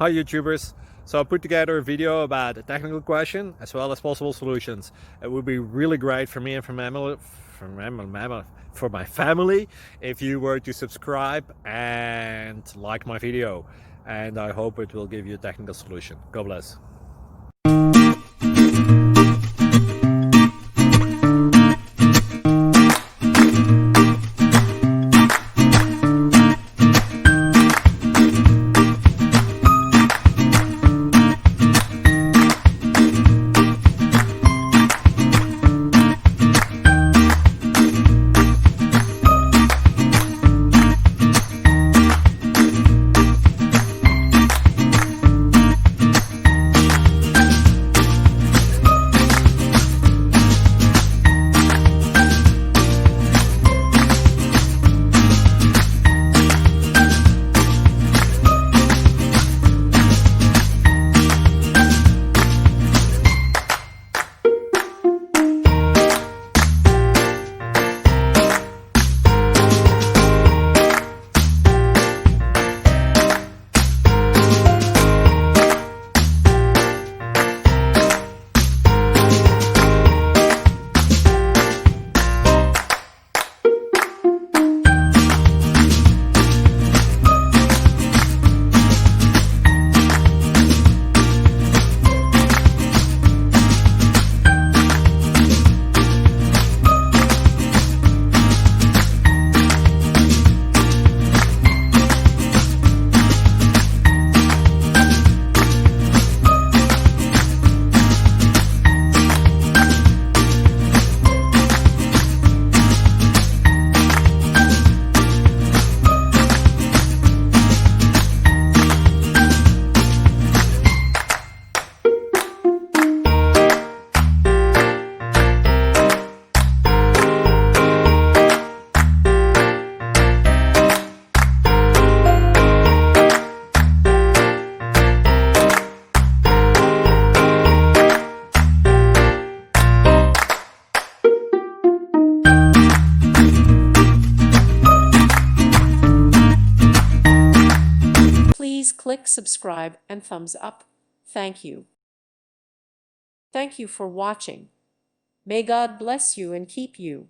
Hi YouTubers! So I put together a video about a technical question as well as possible solutions. It would be really great for me and for my family if you were to subscribe and like my video, and I hope it will give you a technical solution. God bless. Please click subscribe and thumbs up. Thank you. Thank you for watching. May God bless you and keep you.